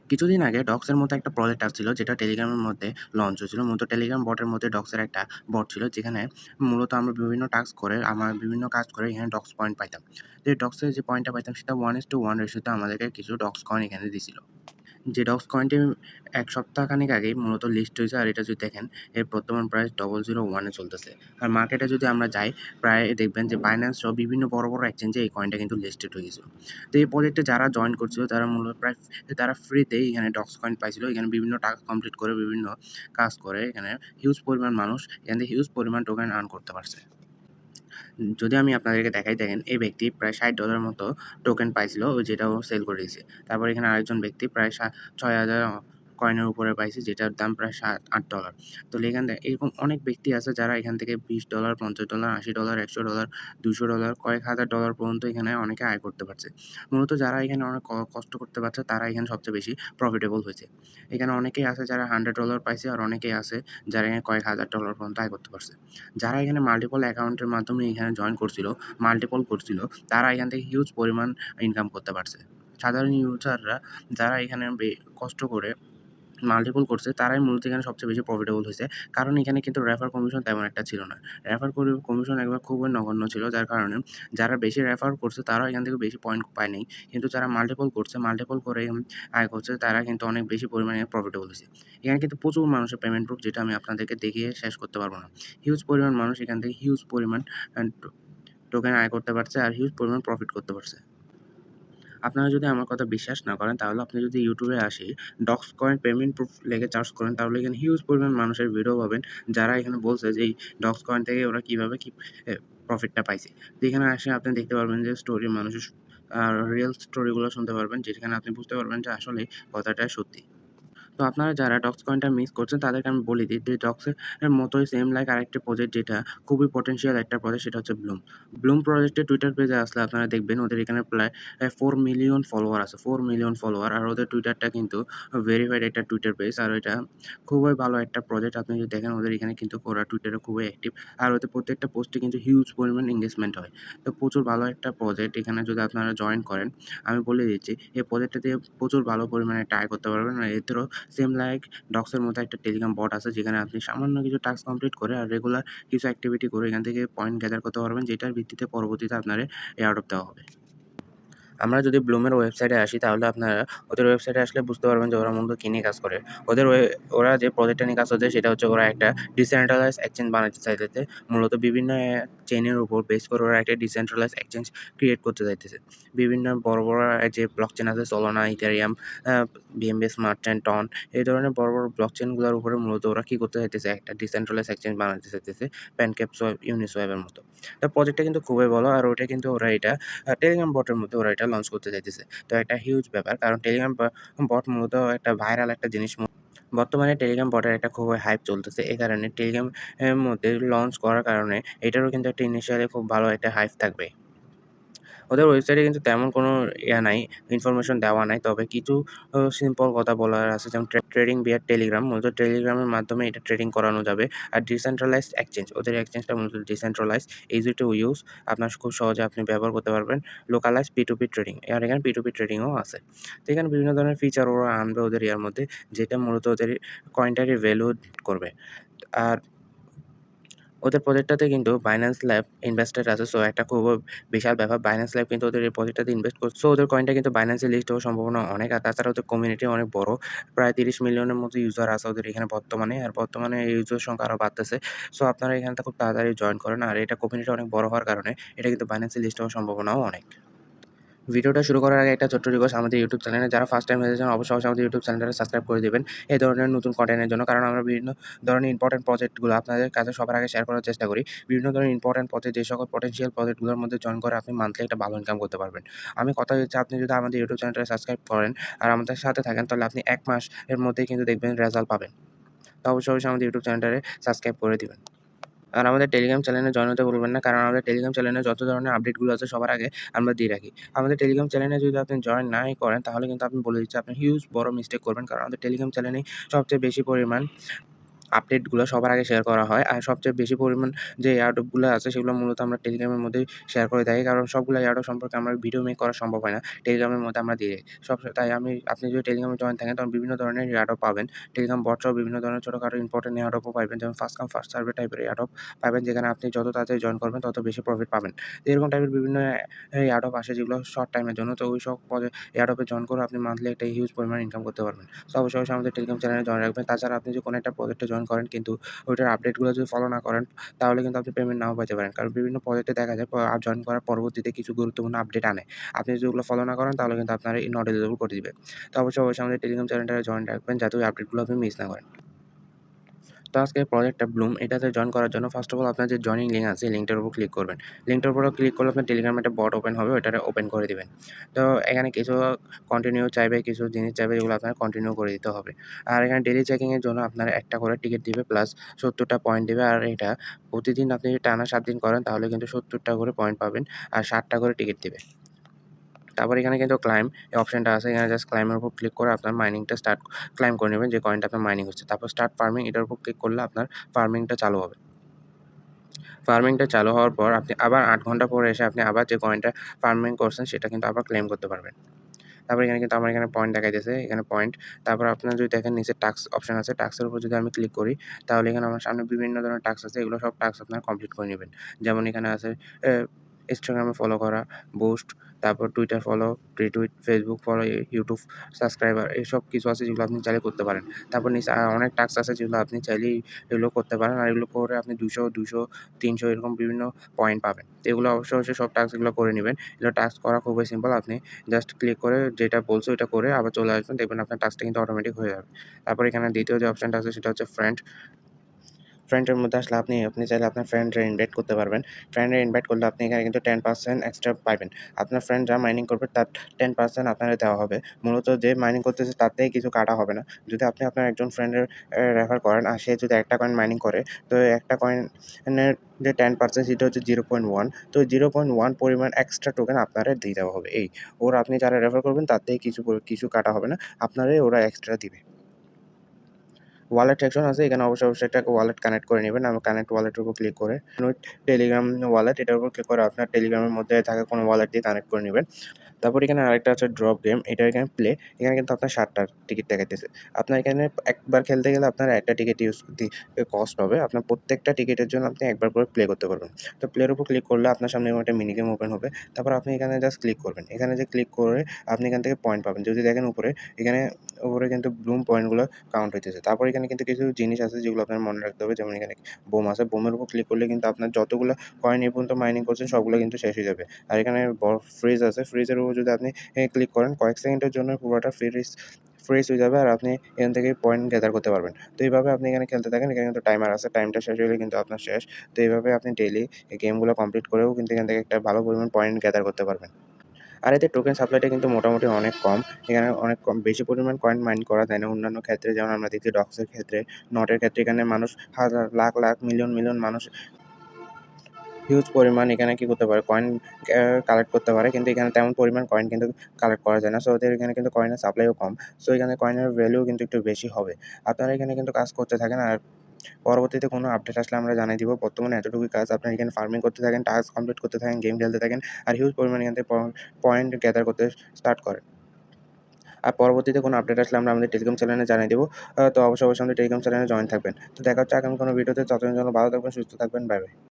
কিছুদিন আগে ডক্সের মতো একটা প্রজেক্ট আসছিল যেটা টেলিগ্রামের মধ্যে লঞ্চ হয়েছিল। মূলত টেলিগ্রাম বটের মধ্যে ডক্সের একটা বট ছিল যেখানে মূলত আমরা বিভিন্ন টাস্ক করে বিভিন্ন কাজ করে এখানে ডক্স পয়েন্ট পাইতাম। তো এই ডক্সের যে পয়েন্টটা পাইতাম সেটা 1:1 রেশিওতে আমাদেরকে কিছু ডক্স কয়েন এখানে দিছিল। যে ডক্স কয়েনটি ১ সপ্তাহখানেক আগেই মূলত লিস্ট হয়েছে আর এটা যদি দেখেন এর বর্তমান প্রাইস 001 এ চলতেছে। আর মার্কেটে যদি আমরা যাই প্রায় দেখবেন যে Binance সহ বিভিন্ন বড়, বড় এক্সচেঞ্জে এই কয়েনটা কিন্তু লিস্টেড হয়ে গেছিল। তো এই প্রজেক্টে যারা জয়েন করছিল তারা মূলত প্রায় তারা ফ্রিতেই এখানে ডক্স কয়েন পাইছিল। এখানে বিভিন্ন টাস্ক কমপ্লিট করে বিভিন্ন কাজ করে এখানে হিউজ পরিমাণ মানুষ এখান থেকে হিউজ পরিমাণ টোকেন আর্ন করতে পারছে। যদি আমি আপনাদেরকে দেখাই দেখেন এই ব্যক্তি প্রায় $৬০ মতো টোকেন পাইছিল যেটা ও সেল করে দিয়েছে। তারপর এখানে আরেকজন ব্যক্তি প্রায় ৬,০০০ কয়েনের উপরে পাইছে যেটার দাম প্রায় $৮। তো এখান থেকে এরকম অনেক ব্যক্তি আছে যারা এখান থেকে $20, $50, $80, $100, $200 কয়েক হাজার ডলার পর্যন্ত এখানে অনেকে আয় করতে পারছে। মূলত যারা এখানে অনেক কষ্ট করতে পারছে তারা এখানে সবচেয়ে বেশি প্রফিটেবল হয়েছে। এখানে অনেকেই আছে যারা $100 পাইছে আর অনেকেই আছে যারা এখানে কয়েক হাজার ডলার পর্যন্ত আয় করতে পারছে। যারা এখানে মাল্টিপল অ্যাকাউন্টের মাধ্যমে এখানে জয়েন করছিল, মাল্টিপল করছিল, তারা এখান থেকে হিউজ পরিমাণ ইনকাম করতে পারছে। সাধারণ ইউজাররা যারা এখানে কষ্ট করে মাল্টিপল করছে, তারাই মূলত এখানে সবচেয়ে বেশি প্রফিটেবল হইছে। কারণ এখানে কিন্তু রেফার কমিশন তেমন একটা ছিল না। রেফার কমিশন একবার খুবই নগণ্য ছিল, যার কারণে যারা বেশি রেফার করছে তারা এখান থেকে বেশি পয়েন্ট পায় নাই। কিন্তু যারা মাল্টিপল করছে, মাল্টিপল করে আয় করছে, তারা কিন্তু অনেক বেশি পরিমাণে প্রফিটেবল হইছে। এখানে কিন্তু প্রচুর মানুষের পেমেন্ট প্রুফ যেটা আমি আপনাদেরকে দেখিয়ে শেষ করতে পারব না। হিউজ পরিমাণ মানুষ এখান থেকে হিউজ পরিমাণ আ টোকেন আয় করতে পারছে আর হিউজ পরিমাণ প্রফিট করতে পারছে। আপনারা যদি আমার কথা বিশ্বাস না করেন তাহলে আপনি যদি ইউটিউবে আসি ডক্স কয়েন পেমেন্ট প্রুফ লিখে সার্চ করেন তাহলে এখানে হিউজ পরিমাণ মানুষের ভিডিও পাবেন যারা এখানে বলছে যে এই ডক্স কয়েন থেকে ওরা কীভাবে প্রফিটটা পাইছে। তো এখানে আসে আপনি দেখতে পারবেন যে স্টোরি মানুষের রিয়েল স্টোরিগুলো শুনতে পারবেন যেখানে আপনি বুঝতে পারবেন যে আসলে কথাটা সত্যি। তো আপনারা যারা ডক্স কয়েনটা মিস করছেন তাদেরকে আমি বলে দিই যে ডক্সের মতোই সেম লাইক আরেকটি প্রজেক্ট যেটা খুবই পটেনশিয়াল একটা প্রজেক্ট সেটা হচ্ছে ব্লুম। ব্লুম প্রজেক্টের টুইটার পেজে আসলে আপনারা দেখবেন ওদের এখানে প্রায় 4 মিলিয়ন ফলোয়ার আছে। 4 মিলিয়ন ফলোয়ার আর ওদের টুইটারটা কিন্তু ভেরিফাইড একটা টুইটার পেজ আর এটা খুবই ভালো একটা প্রজেক্ট। আপনি যদি দেখেন ওদের এখানে কিন্তু ওরা টুইটারে খুবই অ্যাক্টিভ আর ওদের প্রত্যেকটা পোস্টে কিন্তু হিউজ পরিমাণ এনগেজমেন্ট হয়। তো প্রচুর ভালো একটা প্রজেক্ট এখানে যদি আপনারা জয়েন করেন আমি বলে দিচ্ছি এই প্রজেক্টটা দিয়ে প্রচুর ভালো পরিমাণে একটা আয় করতে পারবেন আর এদেরও সেম লাইক ডক্সের মতো একটা টেলিগ্রাম বট আছে যেখানে আপনি সামান্য কিছু টাস্ক কমপ্লিট করে আর রেগুলার কিছু অ্যাক্টিভিটি করে এখান থেকে পয়েন্ট গ্যাদার করতে পারবেন যেটার ভিত্তিতে পরবর্তীতে আপনার এয়ারড্রপ দেওয়া হবে। আমরা যদি ব্লুমের ওয়েবসাইটে আসি তাহলে আপনারা ওদের ওয়েবসাইটে আসলে বুঝতে পারবেন যে ওরা মূলত কী নিয়ে কাজ করে। ওদের ওরা যে প্রজেক্টটা নিয়ে কাজ করছে সেটা হচ্ছে ওরা একটা ডিসেন্ট্রালাইজড এক্সচেঞ্জ বানাতে চাইতেছে। মূলত বিভিন্ন চেইনের উপর বেস করে ওরা একটা ডিসেন্ট্রালাইজড এক্সচেঞ্জ ক্রিয়েট করতে চাইতেছে। বিভিন্ন বড়, বড় যে ব্লকচেন আছে Solana, Ethereum, BNB Smart Chain, TON এই ধরনের বড়, বড় ব্লকচেনগুলোর উপরে মূলত ওরা কী করতে চাইতেছে একটা ডিসেন্ট্রালাইজড এক্সচেঞ্জ বানাতে চাইতেছে PancakeSwap, Uniswap এর মতো। তো প্রজেক্টটা কিন্তু খুবই ভালো আর ওইটা কিন্তু ওরা এটা টেলিগ্রাম বটের মধ্যে ওরা এটা লঞ্চ করতে চাইতেছে। তো একটা হিউজ ব্যাপার। কারণ টেলিগ্রাম বট মূলত একটা ভাইরাল একটা জিনিস। বর্তমানে টেলিগ্রাম বটের একটা খুবই হাইপ চলতেছে। এই কারণে টেলিগ্রাম এর মধ্যে লঞ্চ করার কারণে এটারও কিন্তু একটা ইনিশিয়ালি খুব ভালো একটা হাইপ থাকবে। ওদের ওয়েবসাইটে কিন্তু তেমন কোনো নাই, ইনফরমেশন দেওয়া নাই। তবে কিছু সিম্পল কথা বলার আছে যেমন ট্রেডিং ভিয়া টেলিগ্রাম। মূলত টেলিগ্রামের মাধ্যমে এটা ট্রেডিং করানো যাবে। আর ডিসেন্ট্রালাইজড এক্সচেঞ্জ, ওদের এক্সচেঞ্জটা মূলত ডিসেন্ট্রালাইজড, ইজি টু ইউজ। আপনার খুব সহজে আপনি ব্যবহার করতে পারবেন। Localised P2P trading. আর এখানে P2P ট্রেডিংও আছে। তো এখানে বিভিন্ন ধরনের ফিচার ওরা আনবে ওদের ইয়ার মধ্যে যেটা মূলত ওদের কয়েনটাকে ভ্যালু করবে। আর ওদের প্রজেক্টটাতে কিন্তু Binance Lab ইনভেস্টেড আছে। সো একটা খুব বিশাল ব্যাপার। Binance Lab কিন্তু ওদের এই প্রজেক্টটাতে ইনভেস্ট করছে। সো ওদের কয়েনটা কিন্তু Binance এ লিস্ট হওয়ার সম্ভাবনা অনেক। আর তাছাড়া ওদের কমিউনিটি অনেক বড়। প্রায় ৩০ মিলিয়নের মতো ইউজার আছে ওদের এখানে বর্তমানে। আর বর্তমানে এই ইউজার সংখ্যা আরও বাড়তেছে। সো আপনারা এখানটা খুব তাড়াতাড়ি জয়েন করেন। আর এটা কমিউনিটি অনেক বড় হওয়ার কারণে এটা কিন্তু Binance এ লিস্ট হওয়ার সম্ভাবনাও অনেক। ভিডিওটা শুরু করার আগে একটা ছোট্ট রিকোয়েস্ট, আমাদের ইউটিউব চ্যানেলে যারা ফার্স্ট টাইম এসেছেন অবশ্যই আমাদের ইউটিউব চ্যানেলটা সাবস্ক্রাইব করে দিবেন এই ধরনের নতুন কনটেন্টের জন্য। কারণ আমরা বিভিন্ন ধরনের ইম্পোর্টেন্ট প্রজেক্টগুলো আপনাদের কাছে সবার আগে শেয়ার করার চেষ্টা করি। বিভিন্ন ধরনের ইম্পোর্টেন্ট প্রজেক্ট যে সকল পটেনশিয়াল প্রজেক্টগুলোর মধ্যে জয়েন করে আপনি মান্থলি একটা ভালো ইনকাম করতে পারবেন। আমি কথা দিচ্ছি আপনি যদি আমাদের ইউটিউব চ্যানেলটা সাবস্ক্রাইব করেন আর আমাদের সাথে থাকেন তাহলে আপনি ১ মাস এর মধ্যেই কিন্তু দেখবেন রেজাল্ট পাবেন। তো অবশ্যই আমাদের ইউটিউব চ্যানেলটারে সাবস্ক্রাইব করে দিবেন। আর আমাদের টেলিগ্রাম চ্যানেলে জয়েন হতে ভুলবেন না। কারণ আমাদের টেলিগ্রাম চ্যানেলে যত ধরনের আপডেটগুলো আছে সবার আগে আমরা দিয়ে রাখি। আমাদের টেলিগ্রাম চ্যানেলে যদি আপনি জয়েন নাই করেন তাহলে কিন্তু আমি বলে দিচ্ছি আপনি হিউজ বড় মিস্টেক করবেন। কারণ আমাদের টেলিগ্রাম চ্যানেলেই সবচেয়ে বেশি পরিমাণ আপডেটগুলো সবার আগে শেয়ার করা হয়। আর সবচেয়ে বেশি পরিমাণ যে এয়ারড্রপগুলো আছে সেগুলো মূলত আমরা টেলিগ্রামের মধ্যেই শেয়ার করে থাকি। কারণ সবগুলো এয়ারড্রপ সম্পর্কে আমরা ভিডিও মেক করা সম্ভব হয় না। টেলিগ্রামের মধ্যে আমরা দিয়ে দেই। তাই আপনি যদি টেলিগ্রামে জয়েন থাকেন তখন বিভিন্ন ধরনের এয়ারড্রপ পাবেন। টেলিগ্রাম বট সহ বিভিন্ন ধরনের ছোটখাটো ইম্পোর্টেন্ট এয়ারড্রপও পাইবেন। যেমন ফার্স্ট কাম ফার্স্ট সার্ভে টাইপের এয়ারড্রপ পাবেন যেখানে আপনি যত তাড়াতাড়ি জয়েন করবেন তত বেশি প্রফিট পাবেন। তো এরকম টাইপের বিভিন্ন এয়ারড্রপ আসে যেগুলো শর্ট টাইমের জন্য। তো ওই সব এয়ারড্রপে জয়েন করে আপনি মান্থলি একটা হিউজ পরিমাণ ইনকাম করতে পারবেন। তো অবশ্যই আমাদের টেলিগ্রাম চ্যানেলে জয়েন রাখবেন। তাছাড়া আপনি যদি কোনো একটা প্রজেক্টে জয়েন করেন কিন্তু ওইটার আপডেটগুলো যদি ফলো না করেন, তাহলে কিন্তু আপনি পেমেন্ট নাও পাইতে পারেন। কারণ বিভিন্ন প্রজেক্টে দেখা যায় জয়েন করার পরবর্তীতে কিছু গুরুত্বপূর্ণ আপডেট আনে। আপনি যদি ওগুলো ফলো না করেন তাহলে কিন্তু আপনার নট এলিজিবল করে দিবে। তো অবশ্যই আমাদের টেলিগ্রাম চ্যানেলটাতে জয়েন রাখবেন যাতে ওই আপডেটগুলো আপনি মিস না করেন। তো আজকে প্রজেক্টটা ব্লুম এটাতে জয়েন করার জন্য ফার্স্ট অফ অল আপনার যে জয়েনিং লিঙ্ক আছে লিঙ্কটার উপর ক্লিক করবেন। লিঙ্কটার উপর ক্লিক করলে আপনার টেলিগ্রামে একটা বট ওপেন হবে, ওইটারে ওপেন করে দিবেন। তো এখানে কিছু কন্টিনিউ চাইবে, কিছু জিনিস চাইবে যেগুলো আপনার কন্টিনিউ করে দিতে হবে। আর এখানে ডেইলি চেকিং এর জন্য আপনার একটা করে টিকেট দিবে প্লাস ৭০ টা পয়েন্ট দিবে। আর এটা প্রতিদিন আপনি যদি টানা ৭ দিন করেন তাহলে কিন্তু ৭০ টা করে পয়েন্ট পাবেন আর ৬০ টা করে টিকেট দিবে। তারপর এখানে কিন্তু ক্লাইম এই অপশনটা আছে। এখানে জাস্ট ক্লাইমের উপর ক্লিক করে আপনার মাইনিংটা ক্লাইম করে নেবেন যে কয়েনটা আপনার মাইনিং হচ্ছে। তারপর স্টার্ট ফার্মিং এটার উপর ক্লিক করলে আপনার ফার্মিংটা চালু হবে। ফার্মিংটা চালু হওয়ার পর আপনি আবার ৮ ঘন্টা পরে এসে আপনি আবার যে কয়েনটা ফার্মিং করছেন সেটা কিন্তু আবার ক্লেম করতে পারবেন। তারপর এখানে কিন্তু আমার এখানে পয়েন্ট দেখাইতেছে, এখানে পয়েন্ট। তারপর আপনারা যদি দেখেন নিচে টাস্ক অপশন আছে, টাস্কের উপর যদি আমি ক্লিক করি তাহলে এখানে আমার সামনে বিভিন্ন ধরনের টাস্ক আছে। এগুলো সব টাস্ক আপনারা কমপ্লিট করে নিবেন। যেমন এখানে আছে এ Instagram এ ফলো করা, বুস্ট, তারপর Twitter follow, retweet, Facebook follow, YouTube subscriber এসব কিছু আছে যেগুলো আপনি চাইলে করতে পারেন। তারপর নিচে অনেক টাস্ক আছে যেগুলো আপনি চাইলেই এগুলো করতে পারেন। আর এগুলো করে আপনি ২০০, ৩০০ এরকম বিভিন্ন পয়েন্ট পাবেন। তো এগুলো অবশ্যই সব টাস্কগুলো করে নিবেন। এগুলো টাস্ক করা খুবই সিম্পল। আপনি জাস্ট ক্লিক করে যেটা বলছে ওইটা করে আবার চলে আসবেন। দেখবেন আপনার টাস্কটা কিন্তু অটোমেটিক হয়ে যাবে। তারপর এখানে দ্বিতীয় যে অপশনটা আছে সেটা হচ্ছে ফ্রেন্ড। ফ্রেন্ডের মধ্যে আসলে আপনি চাইলে আপনার ফ্রেন্ডরে ইনভাইট করতে পারবেন। ফ্রেন্ডরে ইনভাইট করলে আপনি এখানে কিন্তু 10% এক্সট্রা পাইবেন। আপনার ফ্রেন্ড যা মাইনিং করবে তার 10% আপনারে দেওয়া হবে। মূলত যে মাইনিং করতেছে তার থেকে কিছু কাটা হবে না। যদি আপনি আপনার একজন ফ্রেন্ডের রেফার করেন আর সে যদি একটা কয়েন মাইনিং করে, তো একটা কয়েনের যে 10% সেটা হচ্ছে 0.1, তো 0.1 পরিমাণ এক্সট্রা টোকেন আপনারে দিয়ে দেওয়া হবে এই। আপনি যারা রেফার করবেন তার থেকে কিছু কাটা হবে না। আপনারে ওরা এক্সট্রা দিবে। ওয়ালেট সেকশন আছে। এখানে অবশ্যই একটা ওয়ালেট কানেক্ট করে নিবেন। কানেক্ট ওয়ালেটের উপর ক্লিক করে টেলিগ্রাম ওয়ালেট এটার উপর ক্লিক করে আপনার টেলিগ্রামের মধ্যে থাকা কোনো ওয়ালেট দিয়ে কানেক্ট করে নিবেন। তারপর এখানে আরেকটা আছে ড্রপ গেম। এটা এখানে প্লে। এখানে কিন্তু আপনার ৬০ টা টিকেট দেখাইতেছে। আপনার এখানে একবার খেলতে গেলে আপনার একটা টিকেট কস্ট হবে। আপনার প্রত্যেকটা টিকেটের জন্য আপনি একবার করে প্লে করতে পারবেন। তো প্লের উপর ক্লিক করলে আপনার সামনে এরকম একটা মিনি গেম ওপেন হবে। তারপর আপনি এখানে জাস্ট ক্লিক করবেন। এখানে যে ক্লিক করে আপনি এখান থেকে পয়েন্ট পাবেন। যদি দেখেন এখানে উপরে কিন্তু ব্লুম পয়েন্টগুলো কাউন্ট হইতেছে। তারপর এখানে কিন্তু কিছু জিনিস আছে যেগুলো আপনার মনে রাখতে হবে। যেমন এখানে বোম আছে। বোমের উপর ক্লিক করলে কিন্তু আপনার যতগুলো কয়েন এ পর্যন্ত মাইনিং করছেন সবগুলো কিন্তু শেষ হয়ে যাবে। আর এখানে ফ্রিজ আছে। ফ্রিজের উপর যদি আপনি ক্লিক করেন কয়েক সেকেন্ডের জন্য পুরোটা ফ্রিজ হয়ে যাবে আর আপনি এখান থেকে পয়েন্ট গ্যাদার করতে পারবেন। তো এইভাবে আপনি এখানে খেলতে থাকেন। এখানে কিন্তু টাইমার আছে। টাইমটা শেষ হলে কিন্তু আপনার শেষ। তো এইভাবে আপনি ডেইলি এই গেমগুলো কমপ্লিট করেও কিন্তু এখান থেকে একটা ভালো পরিমাণ পয়েন্ট গ্যাদার করতে পারবেন। আর এতে টোকেন সাপ্লাইটা কিন্তু মোটামুটি অনেক কম। এখানে অনেক কম বেশি পরিমাণ কয়েন মাইন করা যায় না। অন্যান্য ক্ষেত্রে যেমন আমরা দেখি ডক্সের ক্ষেত্রে, নটের ক্ষেত্রে এখানে মানুষ হাজার, লাখ, লাখ, মিলিয়ন মানুষ হিউজ পরিমাণ এখানে কি করতে পারে কয়েন কালেক্ট করতে পারে। কিন্তু এখানে তেমন পরিমাণ কয়েন কিন্তু কালেক্ট করা যায় না। সো ওদের এখানে কিন্তু কয়েনের সাপ্লাইও কম। সো এখানে কয়েনের ভ্যালুও কিন্তু একটু বেশি হবে। আপনারা এখানে কিন্তু কাজ করতে থাকেন আর পরবর্তীতে কোনো আপডেট আসলে আমরা জানাই দিব। বর্তমানে এতটুকুই কাজ। আপনারা এখানে ফার্মিং করতে থাকেন, টাস্ক কমপ্লিট করতে থাকেন, গেম খেলতে থাকেন আর হিউজ পরিমাণে এখান থেকে পয়েন্ট গ্যাদার করতে স্টার্ট করেন। আর পরবর্তীতে কোনো আপডেট আসলে আমরা আমাদের টেলিগ্রাম চ্যানেলে জানিয়ে দেব। তো অবশ্যই আমাদের টেলিগ্রাম চ্যানেলে জয়েন থাকবেন। তো দেখা হচ্ছে আগামী কোনো ভিডিওতে। ততদিনের জন্য ভালো থাকবেন, সুস্থ থাকবেন। Bye, by.